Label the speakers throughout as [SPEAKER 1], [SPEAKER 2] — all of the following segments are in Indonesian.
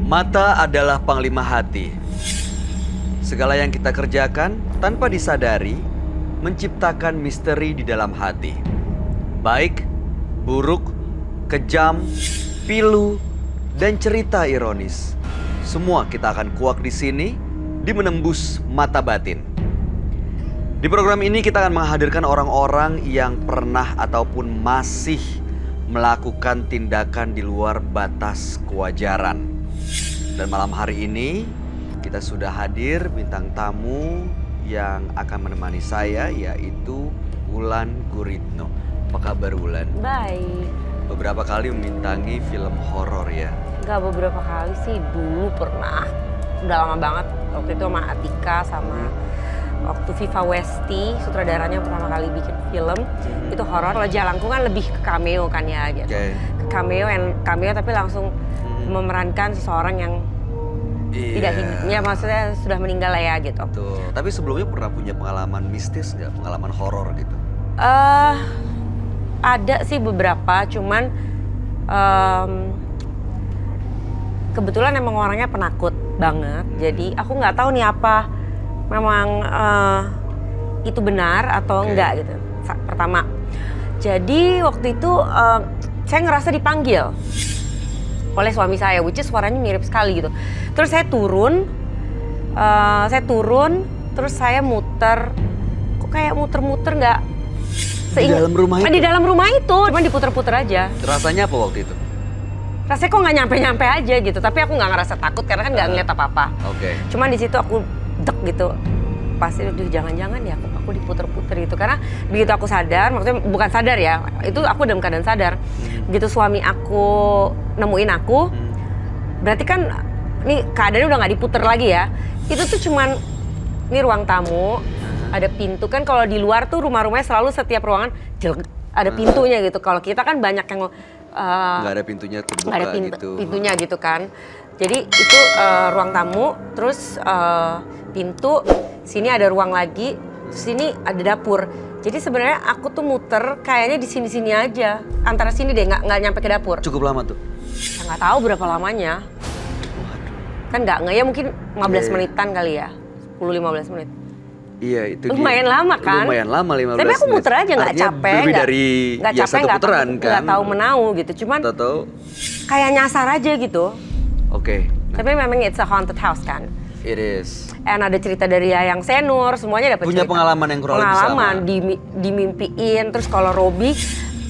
[SPEAKER 1] Mata adalah panglima hati. Segala yang kita kerjakan tanpa disadari menciptakan misteri di dalam hati. Baik, buruk, kejam, pilu, dan cerita ironis. Semua kita akan kuak di sini di Menembus Mata Batin. Di program ini kita akan menghadirkan orang-orang yang pernah ataupun masih melakukan tindakan di luar batas kewajaran. Dan malam hari ini kita sudah hadir bintang tamu yang akan menemani saya, yaitu Wulan Guritno. Apa kabar Wulan?
[SPEAKER 2] Baik.
[SPEAKER 1] Beberapa kali membintangi film horor ya?
[SPEAKER 2] Enggak beberapa kali sih, dulu pernah. Udah lama banget, waktu itu sama Atika sama waktu Viva Westi, sutradaranya pertama kali bikin film. Itu horor, Raja Langkung kan lebih ke cameo kan ya gitu. Ke cameo tapi langsung memerankan seseorang yang tidak hidup, ya maksudnya sudah meninggal lah ya gitu.
[SPEAKER 1] Tuh. Tapi sebelumnya pernah punya pengalaman mistis nggak? Pengalaman horor gitu?
[SPEAKER 2] Ada sih beberapa, cuman kebetulan emang orangnya penakut banget. Jadi aku nggak tahu nih apa memang itu benar atau enggak gitu. Pertama, jadi waktu itu saya ngerasa dipanggil oleh suami saya, which is suaranya mirip sekali gitu. Terus saya turun, terus saya muter, kok kayak muter-muter nggak?
[SPEAKER 1] Di dalam rumah itu?
[SPEAKER 2] Di dalam rumah itu, cuma diputer-puter aja.
[SPEAKER 1] Rasanya apa waktu itu?
[SPEAKER 2] Rasanya kok nggak nyampe-nyampe aja gitu, tapi aku nggak ngerasa takut karena kan nggak ngeliat apa-apa.
[SPEAKER 1] Oke.
[SPEAKER 2] Cuman di situ aku dek gitu, pasti aduh jangan-jangan ya aku diputer-puter gitu. Karena begitu aku sadar, maksudnya bukan sadar ya, itu aku dalam keadaan sadar. Begitu suami aku nemuin aku, berarti kan ini keadaannya udah nggak diputer lagi ya. Itu tuh cuman, ini ruang tamu, ada pintu kan, kalau di luar tuh rumah-rumahnya selalu setiap ruangan ada pintunya gitu. Kalau kita kan banyak yang
[SPEAKER 1] nggak ada pintunya terbuka
[SPEAKER 2] ada
[SPEAKER 1] gitu.
[SPEAKER 2] Pintunya gitu kan. Jadi itu ruang tamu, terus pintu, sini ada ruang lagi, sini ada dapur. Jadi sebenarnya aku tuh muter kayaknya di sini-sini aja, antara sini deh, nggak nyampe ke dapur.
[SPEAKER 1] Cukup lama tuh?
[SPEAKER 2] Ya, nggak tahu berapa lamanya. Kan nggak ya, mungkin 15 menitan kali ya, 10-15 menit.
[SPEAKER 1] Iya itu
[SPEAKER 2] lumayan lama kan?
[SPEAKER 1] Lumayan lama 15 menit.
[SPEAKER 2] Tapi aku muter aja nggak capek,
[SPEAKER 1] lebih dari
[SPEAKER 2] nggak
[SPEAKER 1] ya
[SPEAKER 2] capek,
[SPEAKER 1] satu putaran kan?
[SPEAKER 2] Nggak tahu menau gitu, cuman
[SPEAKER 1] tahu
[SPEAKER 2] kayak nyasar aja gitu.
[SPEAKER 1] Oke.
[SPEAKER 2] Tapi memang it's a haunted house kan?
[SPEAKER 1] It is.
[SPEAKER 2] And ada cerita dari Yayang Senur, semuanya dapat cerita.
[SPEAKER 1] Punya pengalaman yang kurang lebih sama.
[SPEAKER 2] Pengalaman, dimimpiin, terus kalau Robi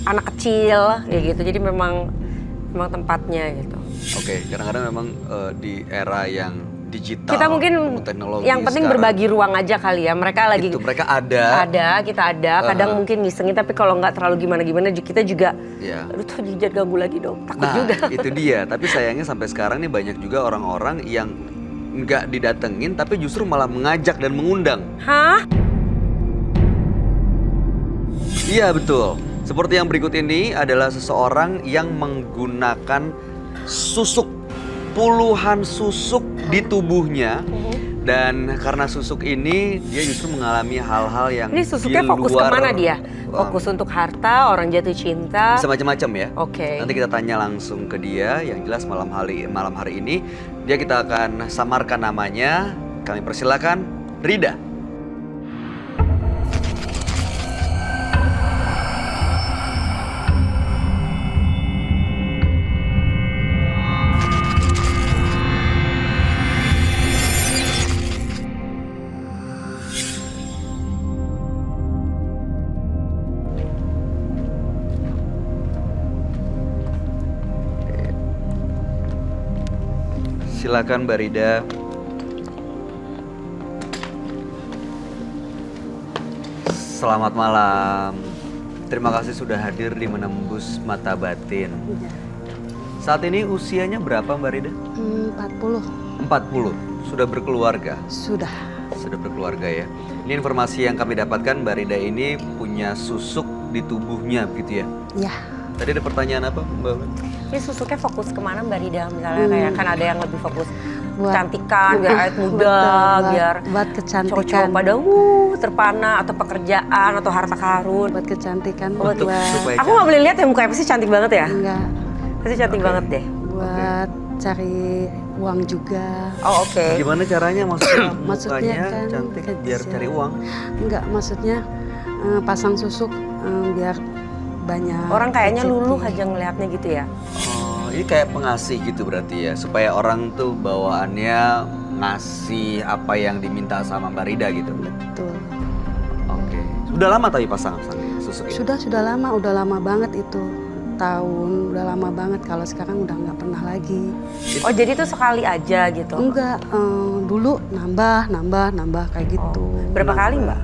[SPEAKER 2] anak kecil, ya gitu. Jadi memang tempatnya gitu.
[SPEAKER 1] Oke, kadang-kadang memang di era yang digital,
[SPEAKER 2] kita mungkin
[SPEAKER 1] teknologi
[SPEAKER 2] yang penting
[SPEAKER 1] sekarang,
[SPEAKER 2] berbagi ruang aja kali ya. Mereka lagi
[SPEAKER 1] mereka ada,
[SPEAKER 2] kita ada. Kadang mungkin ngisengin, tapi kalau nggak terlalu gimana-gimana kita juga.
[SPEAKER 1] Ya.
[SPEAKER 2] Aduh tuh jangan ganggu lagi dong, takut
[SPEAKER 1] nah,
[SPEAKER 2] juga.
[SPEAKER 1] Itu dia. Tapi sayangnya sampai sekarang nih banyak juga orang-orang yang nggak didatengin, tapi justru malah mengajak dan mengundang.
[SPEAKER 2] Hah?
[SPEAKER 1] Iya betul. Seperti yang berikut ini adalah seseorang yang menggunakan susuk, puluhan susuk di tubuhnya. Dan karena susuk ini dia justru mengalami hal-hal yang
[SPEAKER 2] ini susuknya fokus kemana dia? Fokus untuk harta, orang jatuh cinta?
[SPEAKER 1] Bisa macam-macam ya.
[SPEAKER 2] Oke.
[SPEAKER 1] Nanti kita tanya langsung ke dia. Yang jelas malam hari ini dia kita akan samarkan namanya. Kami persilakan Rida. Silakan Mbak Rida. Selamat malam. Terima kasih sudah hadir di Menembus Mata Batin. Saat ini usianya berapa Mbak Rida?
[SPEAKER 3] 40.
[SPEAKER 1] 40. Sudah berkeluarga?
[SPEAKER 3] Sudah.
[SPEAKER 1] Sudah berkeluarga ya. Ini informasi yang kami dapatkan, Mbak Rida ini punya susuk di tubuhnya begitu ya?
[SPEAKER 3] Iya.
[SPEAKER 1] Tadi ada pertanyaan apa Mbak Ulan?
[SPEAKER 2] Ini susuknya fokus kemana Mbak Rida? Misalnya kayak kan ada yang lebih fokus
[SPEAKER 3] Buat-
[SPEAKER 2] kecantikan, biar awet muda,
[SPEAKER 3] Betul,
[SPEAKER 2] biar
[SPEAKER 3] buat kecantikan.
[SPEAKER 2] cowok-cowok pada terpana, atau pekerjaan, atau harta karun.
[SPEAKER 3] Buat kecantikan,
[SPEAKER 1] Untuk supaya
[SPEAKER 2] Aku nggak boleh lihat ya mukanya, pasti cantik banget ya?
[SPEAKER 3] enggak,
[SPEAKER 2] Pasti cantik banget deh.
[SPEAKER 3] buat cari uang juga.
[SPEAKER 2] Oh oke.
[SPEAKER 1] Gimana caranya maksudnya
[SPEAKER 3] Maksudnya
[SPEAKER 1] mukanya
[SPEAKER 3] kan
[SPEAKER 1] cantik biar
[SPEAKER 3] kerja.
[SPEAKER 1] cari uang?
[SPEAKER 3] Enggak, maksudnya pasang susuk biar banyak.
[SPEAKER 2] Orang kayaknya
[SPEAKER 3] rezeki.
[SPEAKER 2] luluh aja ngelihatnya gitu ya.
[SPEAKER 1] Oh, ini kayak pengasih gitu berarti ya, supaya orang tuh bawaannya ngasih apa yang diminta sama Mbak Rida gitu.
[SPEAKER 3] Betul.
[SPEAKER 1] Oke. Sudah lama tapi pasang susuk ini?
[SPEAKER 3] Sudah lama banget itu. Tahun, udah lama banget. Kalau sekarang udah nggak pernah lagi.
[SPEAKER 2] Oh jadi itu sekali aja gitu.
[SPEAKER 3] Enggak, dulu nambah kayak gitu.
[SPEAKER 2] Berapa kali Mbak?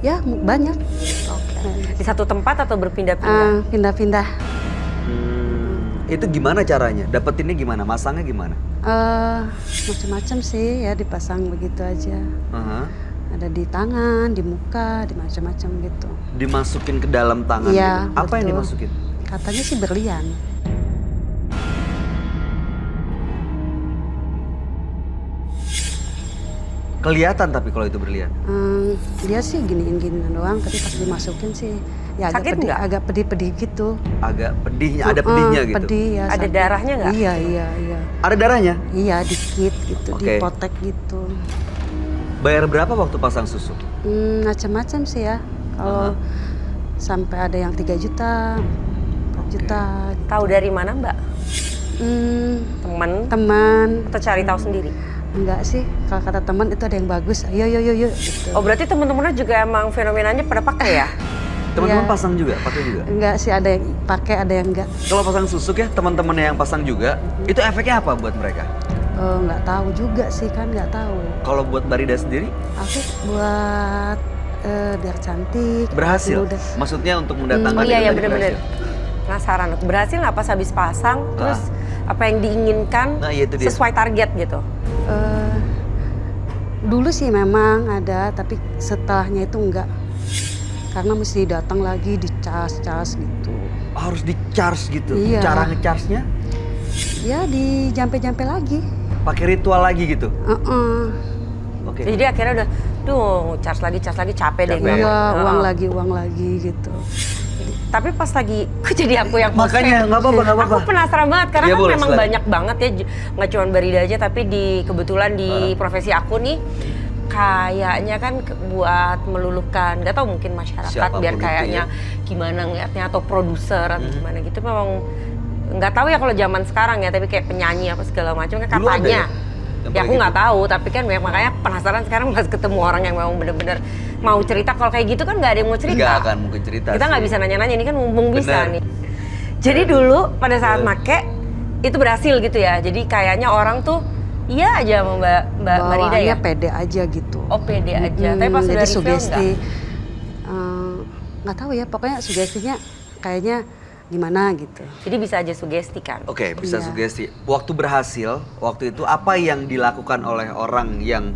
[SPEAKER 3] Ya banyak.
[SPEAKER 2] Oke. Di satu tempat atau berpindah-pindah?
[SPEAKER 3] Pindah-pindah.
[SPEAKER 1] Itu gimana caranya? Dapetinnya gimana? Masangnya gimana?
[SPEAKER 3] Macam-macam sih ya, dipasang begitu aja.
[SPEAKER 1] Aha.
[SPEAKER 3] Ada di tangan, di muka, di macam-macam gitu.
[SPEAKER 1] Dimasukin ke dalam tangan
[SPEAKER 3] Iya,
[SPEAKER 1] gitu. Apa yang
[SPEAKER 3] betul.
[SPEAKER 1] dimasukin?
[SPEAKER 3] Katanya sih berlian.
[SPEAKER 1] Kelihatan tapi kalau itu berlian.
[SPEAKER 3] Dia sih giniin doang, tapi pas dimasukin sih ya
[SPEAKER 2] Sakit nggak?
[SPEAKER 3] agak pedih-pedih gitu.
[SPEAKER 1] Agak pedihnya, ada pedihnya gitu.
[SPEAKER 3] Pedih ya.
[SPEAKER 2] Ada
[SPEAKER 3] sakit.
[SPEAKER 2] darahnya nggak?
[SPEAKER 3] Iya.
[SPEAKER 1] Ada darahnya?
[SPEAKER 3] Iya, dikit gitu,
[SPEAKER 1] Oke.
[SPEAKER 3] dipotek gitu.
[SPEAKER 1] Bayar berapa waktu pasang susuk?
[SPEAKER 3] Macam-macam sih ya. Kalau sampai ada yang 3 juta, 4 juta.
[SPEAKER 2] Tahu dari mana Mbak? Temen?
[SPEAKER 3] Teman,
[SPEAKER 2] Atau cari tahu sendiri?
[SPEAKER 3] enggak sih. Kalau kata teman itu ada yang bagus. Ayo gitu.
[SPEAKER 2] Oh berarti temen-temennya juga emang fenomenanya pada pakai ya?
[SPEAKER 1] Teman-teman
[SPEAKER 3] Iya.
[SPEAKER 1] pasang juga, pakai juga.
[SPEAKER 3] Enggak sih, ada yang pakai, ada yang enggak.
[SPEAKER 1] Kalau pasang susuk ya, teman-temannya yang pasang juga, itu efeknya apa buat mereka?
[SPEAKER 3] Nggak tahu juga sih kan, nggak tahu.
[SPEAKER 1] Kalau buat Mbak Rida sendiri,
[SPEAKER 3] Aku buat biar cantik.
[SPEAKER 1] berhasil?
[SPEAKER 3] muda.
[SPEAKER 1] Maksudnya untuk mendatangkan
[SPEAKER 2] Oh iya
[SPEAKER 1] itu
[SPEAKER 2] ya
[SPEAKER 1] tadi
[SPEAKER 2] bener-bener.
[SPEAKER 1] berhasil?
[SPEAKER 2] Penasaran, berhasil nggak pas habis pasang? Terus apa yang diinginkan
[SPEAKER 1] Nah, iya itu dia.
[SPEAKER 2] sesuai target gitu?
[SPEAKER 3] Dulu sih memang ada, tapi setelahnya itu enggak. Karena mesti datang lagi dicas gitu.
[SPEAKER 1] Harus di-charge gitu?
[SPEAKER 3] Iya.
[SPEAKER 1] Cara nge-charge-nya
[SPEAKER 3] Ya dijampe-jampe lagi.
[SPEAKER 1] pakai ritual lagi gitu? Oke.
[SPEAKER 2] Jadi akhirnya udah, charge lagi capek deh.
[SPEAKER 1] Capek.
[SPEAKER 2] Mbak.
[SPEAKER 3] Iya,
[SPEAKER 2] Heeh.
[SPEAKER 3] uang lagi gitu.
[SPEAKER 2] Tapi pas lagi, kok jadi aku yang
[SPEAKER 1] Makanya nggak apa-apa.
[SPEAKER 2] Aku penasaran banget karena
[SPEAKER 1] Iya,
[SPEAKER 2] kan
[SPEAKER 1] boleh,
[SPEAKER 2] memang
[SPEAKER 1] silakan.
[SPEAKER 2] banyak banget ya, nggak cuma Barida aja tapi kebetulan di profesi aku nih kayaknya kan buat meluluhkan, nggak tahu mungkin masyarakat
[SPEAKER 1] Siapapun
[SPEAKER 2] biar
[SPEAKER 1] itu
[SPEAKER 2] kayaknya gimana ngeliatnya atau produser atau gimana gitu memang nggak tahu ya kalau zaman sekarang ya, tapi kayak penyanyi apa segala macam kan
[SPEAKER 1] Dulu ada
[SPEAKER 2] katanya.
[SPEAKER 1] ya? Yang
[SPEAKER 2] Ya
[SPEAKER 1] kayak
[SPEAKER 2] aku nggak
[SPEAKER 1] gitu?
[SPEAKER 2] tahu, tapi kan makanya penasaran sekarang pas ketemu orang yang memang bener-bener mau cerita. Kalau kayak gitu kan nggak ada yang mau cerita.
[SPEAKER 1] Nggak akan mungkin cerita
[SPEAKER 2] Kita nggak
[SPEAKER 1] sih.
[SPEAKER 2] bisa nanya-nanya, ini kan mumpung bisa
[SPEAKER 1] Bener.
[SPEAKER 2] nih. Jadi dulu pada saat make itu berhasil gitu ya. Jadi kayaknya orang tuh iya aja sama Mbak Rida
[SPEAKER 3] Bawaannya
[SPEAKER 2] ya.
[SPEAKER 3] pede aja gitu.
[SPEAKER 2] Oh pede aja. Tapi pas
[SPEAKER 3] jadi
[SPEAKER 2] udah reveal
[SPEAKER 3] sugesti.
[SPEAKER 2] nggak?
[SPEAKER 3] Nggak tahu ya, pokoknya sugestinya kayaknya gimana gitu.
[SPEAKER 2] Jadi bisa aja sugesti kan.
[SPEAKER 1] Oke, bisa
[SPEAKER 3] Iya.
[SPEAKER 1] sugesti. Waktu berhasil, waktu itu apa yang dilakukan oleh orang yang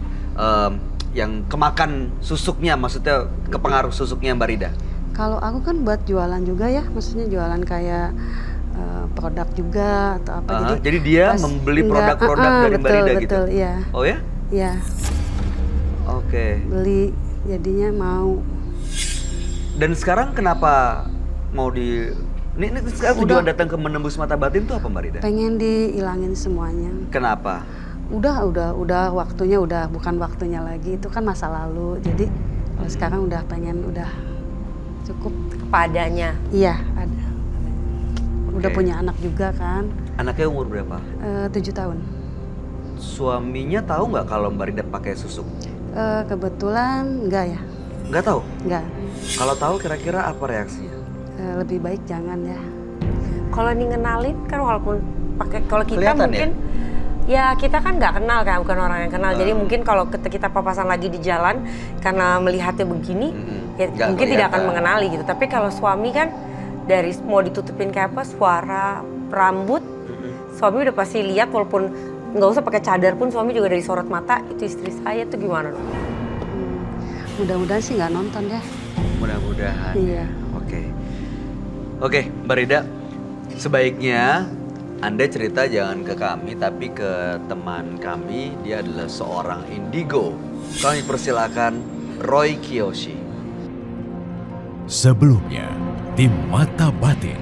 [SPEAKER 1] kemakan susuknya, maksudnya kepengaruh susuknya Mbak Rida?
[SPEAKER 3] Kalau aku kan buat jualan juga ya, maksudnya jualan kayak produk juga atau apa.
[SPEAKER 1] Jadi dia
[SPEAKER 3] pas-
[SPEAKER 1] membeli
[SPEAKER 3] enggak,
[SPEAKER 1] produk-produk dari Mbak Rida gitu?
[SPEAKER 3] Betul, iya.
[SPEAKER 1] Oh ya?
[SPEAKER 3] Iya,
[SPEAKER 1] Oke.
[SPEAKER 3] beli jadinya mau.
[SPEAKER 1] Dan sekarang kenapa mau ini sekarang tujuan datang ke Menembus Mata Batin tuh apa Mbak Rida?
[SPEAKER 3] Pengen dihilangin semuanya.
[SPEAKER 1] Kenapa?
[SPEAKER 3] Udah waktunya, udah bukan waktunya lagi, itu kan masa lalu. Jadi kalau sekarang udah pengen, udah cukup.
[SPEAKER 2] Kepadanya.
[SPEAKER 3] Iya, ada. Udah
[SPEAKER 1] Oke.
[SPEAKER 3] punya anak juga kan,
[SPEAKER 1] Anaknya umur berapa?
[SPEAKER 3] 7 tahun.
[SPEAKER 1] Suaminya tahu nggak kalau Mbak Rida pakai susuk?
[SPEAKER 3] Kebetulan enggak ya,
[SPEAKER 1] Nggak tahu.
[SPEAKER 3] enggak.
[SPEAKER 1] Kalau tahu kira-kira apa reaksinya?
[SPEAKER 3] Lebih baik jangan ya.
[SPEAKER 2] Kalau nih ngenalin kan walaupun pakai, kalau kita
[SPEAKER 1] Kelihatan
[SPEAKER 2] mungkin ya kita kan nggak kenal kan, bukan orang yang kenal. Jadi mungkin kalau kita papasan lagi di jalan karena melihatnya begini, ya
[SPEAKER 1] Nggak
[SPEAKER 2] mungkin tidak akan
[SPEAKER 1] kelihatan.
[SPEAKER 2] mengenali gitu. Tapi kalau suami kan dari mau ditutupin kayak apa, suara, rambut, suami udah pasti lihat walaupun nggak usah pakai cadar pun suami juga dari sorot mata itu istri saya tuh gimana dong?
[SPEAKER 3] Mudah-mudahan sih nggak nonton ya.
[SPEAKER 1] Mudah-mudahan.
[SPEAKER 3] Iya.
[SPEAKER 1] Oke, Mbak Rida, sebaiknya Anda cerita jangan ke kami, tapi ke teman kami. Dia adalah seorang indigo. Kami persilakan Roy Kiyoshi.
[SPEAKER 4] Sebelumnya, tim Mata Batin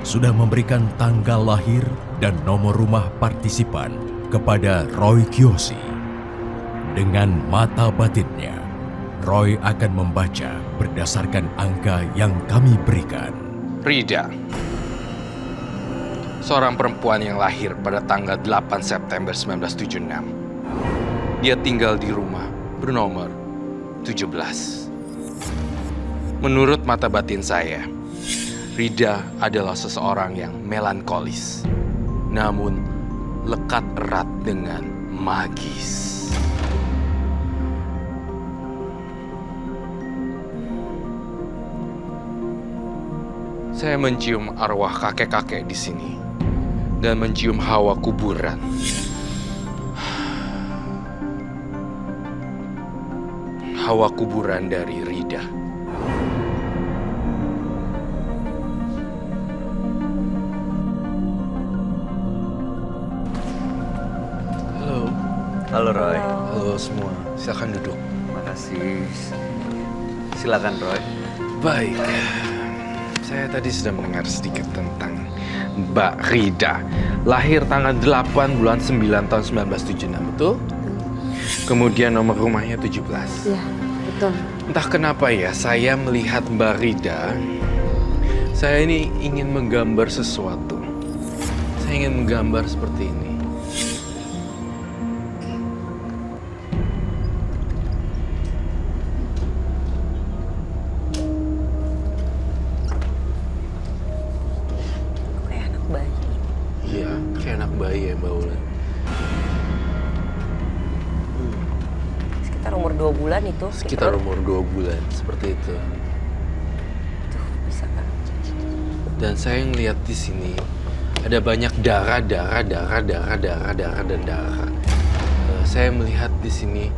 [SPEAKER 4] sudah memberikan tanggal lahir dan nomor rumah partisipan kepada Roy Kiyoshi. Dengan mata batinnya, Roy akan membaca berdasarkan angka yang kami berikan.
[SPEAKER 5] Rida, seorang perempuan yang lahir pada tanggal 8 September 1976. Dia tinggal di rumah bernomor 17. Menurut mata batin saya, Rida adalah seseorang yang melankolis, namun lekat erat dengan magis. Saya mencium arwah kakek-kakek di sini dan mencium hawa kuburan. Hawa kuburan dari Rida. Halo.
[SPEAKER 1] Halo Roy.
[SPEAKER 5] Halo semua. Silakan duduk.
[SPEAKER 1] Makasih. Silakan Roy.
[SPEAKER 5] Baik. Saya tadi sudah mendengar sedikit tentang Mbak Rida. Lahir tanggal 8 bulan 9 tahun 1976, betul? Kemudian nomor rumahnya 17.
[SPEAKER 3] Iya, betul.
[SPEAKER 5] Entah kenapa ya, saya melihat Mbak Rida, saya ini ingin menggambar sesuatu. Saya ingin menggambar seperti ini.
[SPEAKER 2] Kayak anak bayi.
[SPEAKER 5] Iya, kayak anak bayi ya Mbak Ulan.
[SPEAKER 2] Sekitar umur 2 bulan itu.
[SPEAKER 5] Sekitar umur 2 bulan, seperti itu.
[SPEAKER 2] Tuh, bisa kan?
[SPEAKER 5] Dan saya ngeliat di sini ada banyak darah dan darah. Saya melihat di sini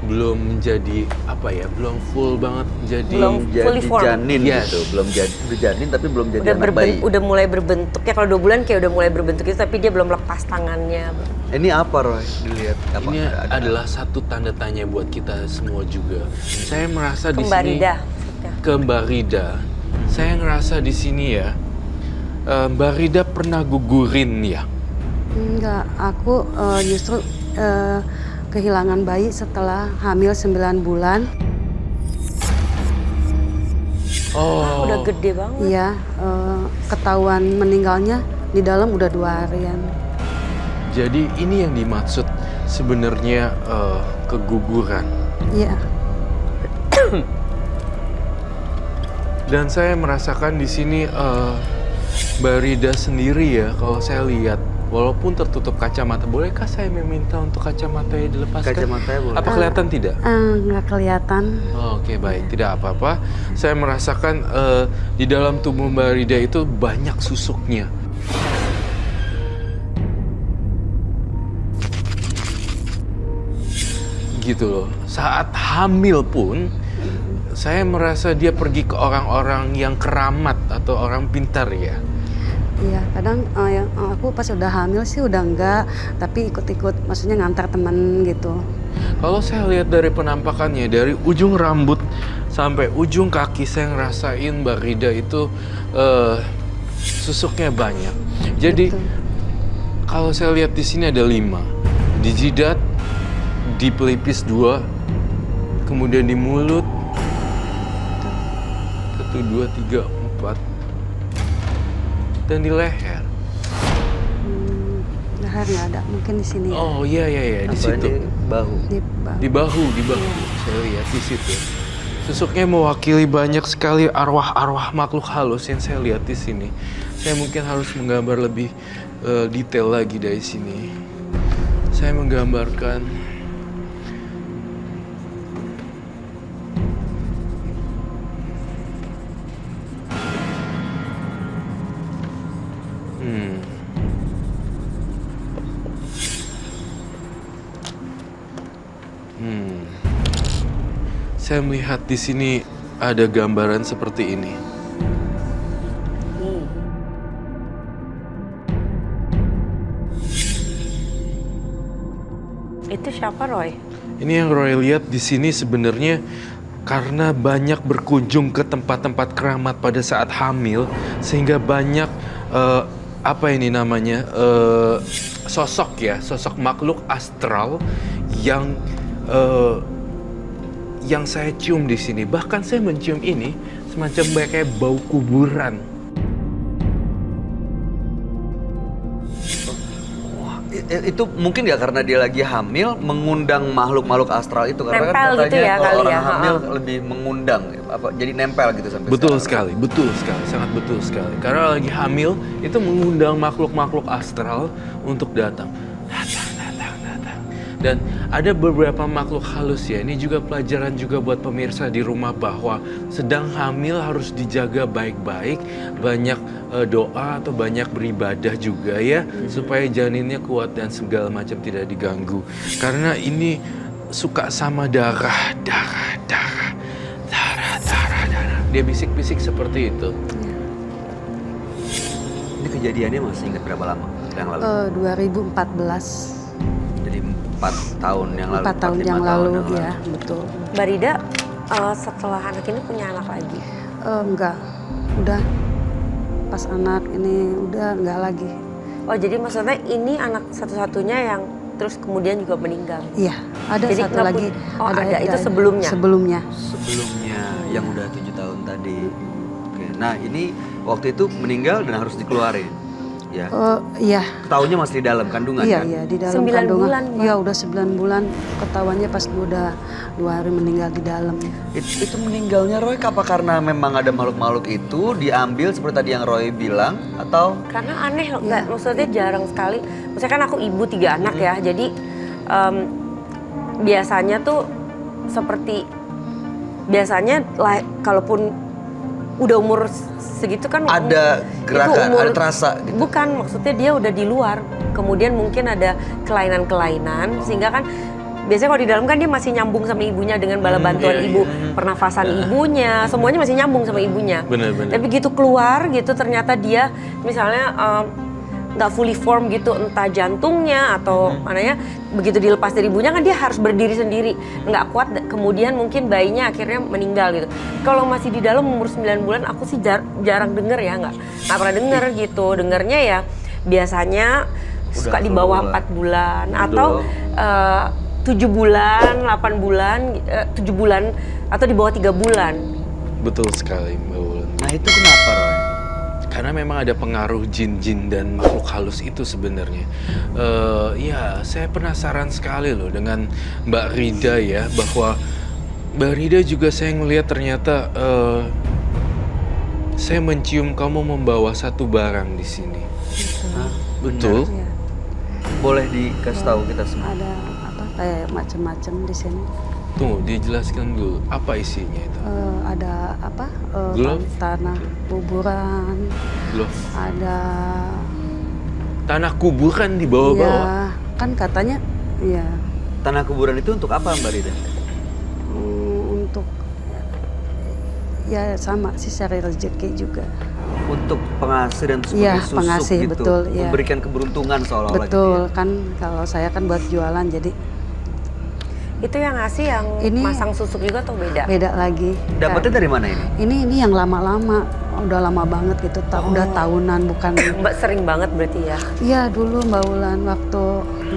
[SPEAKER 5] belum menjadi apa ya, belum full banget jadi
[SPEAKER 2] Belum
[SPEAKER 1] jadi
[SPEAKER 2] fully formed.
[SPEAKER 1] janin
[SPEAKER 5] Yes.
[SPEAKER 1] gitu, belum jadi udah janin tapi belum jadi
[SPEAKER 2] Udah,
[SPEAKER 1] anak bayi.
[SPEAKER 2] udah mulai berbentuk ya, kalau 2 bulan kayak udah mulai berbentuk itu, tapi dia belum lepas tangannya.
[SPEAKER 1] Ini apa Roy? Dilihat apa?
[SPEAKER 5] ini
[SPEAKER 1] Ada-
[SPEAKER 5] adalah satu tanda tanya buat kita semua juga. Saya merasa di
[SPEAKER 2] Kembar
[SPEAKER 5] sini
[SPEAKER 2] Rida maksudnya.
[SPEAKER 5] ke Mbak Rida. Saya ngerasa di sini ya, Mbak Rida pernah gugurin ya.
[SPEAKER 3] Enggak, aku justru kehilangan bayi setelah hamil 9 bulan.
[SPEAKER 5] Oh,
[SPEAKER 2] Udah gede banget.
[SPEAKER 3] Iya, ketahuan meninggalnya di dalam udah 2 harian.
[SPEAKER 5] jadi ini yang dimaksud sebenarnya keguguran.
[SPEAKER 3] Iya,
[SPEAKER 5] Dan saya merasakan di sini Mbak Rida sendiri ya, kalau saya lihat, walaupun tertutup kacamata, bolehkah saya meminta untuk kacamatanya dilepaskan?
[SPEAKER 1] Kacamatanya boleh.
[SPEAKER 5] Apa kelihatan tidak?
[SPEAKER 3] nggak kelihatan.
[SPEAKER 5] Oh, oke, baik, tidak apa-apa. Saya merasakan di dalam tubuh Mbak Rida itu banyak susuknya. Gitu loh. Saat hamil pun, saya merasa dia pergi ke orang-orang yang keramat atau orang pintar ya.
[SPEAKER 3] Iya, kadang aku pas udah hamil sih udah enggak, tapi ikut-ikut, maksudnya ngantar temen gitu.
[SPEAKER 5] Kalau saya lihat dari penampakannya, dari ujung rambut sampai ujung kaki, saya ngerasain Mbak Rida itu susuknya banyak. Jadi
[SPEAKER 3] Betul.
[SPEAKER 5] kalau saya lihat di sini ada 5, di jidat, di pelipis 2, kemudian di mulut 1, 2, 3, 4, dan di leher.
[SPEAKER 3] Leher nggak ada, mungkin di sini ya.
[SPEAKER 5] Oh iya di
[SPEAKER 1] Apa
[SPEAKER 5] situ.
[SPEAKER 1] ini bahu?
[SPEAKER 5] Di bahu. Saya lihat di situ. Susuknya mewakili banyak sekali arwah-arwah makhluk halus yang saya lihat di sini. Saya mungkin harus menggambar lebih detail lagi dari sini. Saya menggambarkan Saya melihat di sini ada gambaran seperti ini.
[SPEAKER 2] Itu siapa, Roy?
[SPEAKER 5] Ini yang Roy lihat di sini sebenarnya karena banyak berkunjung ke tempat-tempat keramat pada saat hamil, sehingga banyak apa ini namanya, sosok ya, sosok makhluk astral yang saya cium di sini. Bahkan saya mencium ini semacam kayak bau kuburan.
[SPEAKER 1] Itu mungkin nggak karena dia lagi hamil mengundang makhluk-makhluk astral itu, karena
[SPEAKER 2] Nempel
[SPEAKER 1] kan
[SPEAKER 2] gitu
[SPEAKER 1] katanya
[SPEAKER 2] ya
[SPEAKER 1] kalau
[SPEAKER 2] kali
[SPEAKER 1] orang
[SPEAKER 2] ya,
[SPEAKER 1] hamil lebih mengundang apa, jadi nempel gitu sampai
[SPEAKER 5] Betul
[SPEAKER 1] sekarang.
[SPEAKER 5] sekali, sangat betul sekali. Karena lagi hamil itu mengundang makhluk-makhluk astral untuk datang. Dan ada beberapa makhluk halus ya, ini juga pelajaran juga buat pemirsa di rumah bahwa sedang hamil harus dijaga baik-baik, banyak doa atau banyak beribadah juga ya, supaya janinnya kuat dan segala macam tidak diganggu. Karena ini suka sama darah. Dia bisik-bisik seperti itu.
[SPEAKER 1] Ini kejadiannya masih ingat berapa lama yang lalu?
[SPEAKER 3] 2014.
[SPEAKER 1] Jadi 4 tahun yang lalu.
[SPEAKER 3] 4 tahun
[SPEAKER 1] 4-5
[SPEAKER 3] yang
[SPEAKER 1] tahun
[SPEAKER 3] lalu
[SPEAKER 1] yang
[SPEAKER 3] ya, betul.
[SPEAKER 2] Mbak Rida setelah anak ini punya anak lagi?
[SPEAKER 3] Enggak, udah pas anak ini udah enggak lagi.
[SPEAKER 2] Oh jadi maksudnya ini anak satu-satunya yang terus kemudian juga meninggal?
[SPEAKER 3] Iya, ada
[SPEAKER 2] Jadi
[SPEAKER 3] satu
[SPEAKER 2] nggak
[SPEAKER 3] lagi.
[SPEAKER 2] oh ada, itu sebelumnya?
[SPEAKER 3] Sebelumnya.
[SPEAKER 1] Sebelumnya yang udah 7 tahun tadi. Oke. Nah ini waktu itu meninggal dan harus dikeluarin. Ya.
[SPEAKER 3] Iya.
[SPEAKER 1] Taunya masih di dalam kandungan
[SPEAKER 3] Iya,
[SPEAKER 1] kan?
[SPEAKER 3] iya, di dalam
[SPEAKER 2] 9
[SPEAKER 3] kandungan.
[SPEAKER 2] bulan, Mbak.
[SPEAKER 3] Iya, udah 9 bulan. Ketahuannya pas udah 2 hari meninggal di dalam.
[SPEAKER 1] Itu meninggalnya Roy apa karena memang ada makhluk-makhluk itu diambil seperti tadi yang Roy bilang atau?
[SPEAKER 2] Karena aneh loh, nggak, maksudnya jarang sekali. Maksudnya kan aku ibu 3 anak ya, jadi biasanya tuh seperti kalaupun udah umur segitu kan
[SPEAKER 1] Ada gerakan, ada terasa gitu.
[SPEAKER 2] Bukan, maksudnya dia udah di luar. Kemudian mungkin ada kelainan-kelainan sehingga kan biasanya kalau di dalam kan dia masih nyambung sama ibunya dengan bala bantuan ibu, pernafasan ibunya, semuanya masih nyambung sama ibunya.
[SPEAKER 5] Benar-benar.
[SPEAKER 2] Tapi begitu keluar gitu ternyata dia misalnya nggak fully form gitu, entah jantungnya atau mananya, begitu dilepas dari ibunya kan dia harus berdiri sendiri, nggak kuat, kemudian mungkin bayinya akhirnya meninggal gitu. Kalau masih di dalam umur 9 bulan aku sih jarang denger ya, nggak pernah denger gitu. Dengernya ya biasanya suka di bawah 4 bulan atau 7 bulan, 8 bulan, 7 bulan atau di bawah 3 bulan.
[SPEAKER 5] Betul sekali Mbak Wulan.
[SPEAKER 1] Nah itu kenapa Roy?
[SPEAKER 5] Karena memang ada pengaruh jin-jin dan makhluk halus itu sebenarnya. Ya, saya penasaran sekali loh dengan Mbak Rida ya, bahwa Mbak Rida juga saya ngelihat ternyata saya mencium kamu membawa satu barang di sini.
[SPEAKER 1] Hah?
[SPEAKER 5] Betul?
[SPEAKER 3] Iya.
[SPEAKER 1] Boleh dikasih tahu kita semua?
[SPEAKER 3] Ada apa kayak macam-macam di sini.
[SPEAKER 5] Tunggu, dijelaskan dulu apa isinya itu.
[SPEAKER 3] Ada apa?
[SPEAKER 5] Glove?
[SPEAKER 3] Tanah kuburan.
[SPEAKER 5] Glove.
[SPEAKER 3] Ada.
[SPEAKER 5] Tanah kuburan di bawah-bawah.
[SPEAKER 3] Iya, kan katanya. Iya.
[SPEAKER 1] Tanah kuburan itu untuk apa Mbak Rida?
[SPEAKER 3] Untuk ya sama sih cari rezeki juga.
[SPEAKER 1] Untuk pengasih dan seperti
[SPEAKER 3] Iya,
[SPEAKER 1] susuk
[SPEAKER 3] pengasih,
[SPEAKER 1] gitu.
[SPEAKER 3] betul, iya.
[SPEAKER 1] Memberikan keberuntungan seolah-olah gitu
[SPEAKER 3] Betul
[SPEAKER 1] ya.
[SPEAKER 3] kan kalau saya kan buat jualan jadi
[SPEAKER 2] Itu yang ngasih yang
[SPEAKER 3] Ini-
[SPEAKER 2] masang susuk juga atau beda?
[SPEAKER 3] beda lagi.
[SPEAKER 1] Dapatnya dari mana ini?
[SPEAKER 3] Ini yang lama-lama, udah lama banget gitu, udah tahunan bukan.
[SPEAKER 2] Mbak sering banget berarti ya?
[SPEAKER 3] Iya dulu Mbak Wulan waktu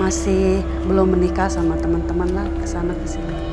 [SPEAKER 3] masih belum menikah sama teman-teman lah kesana kesini.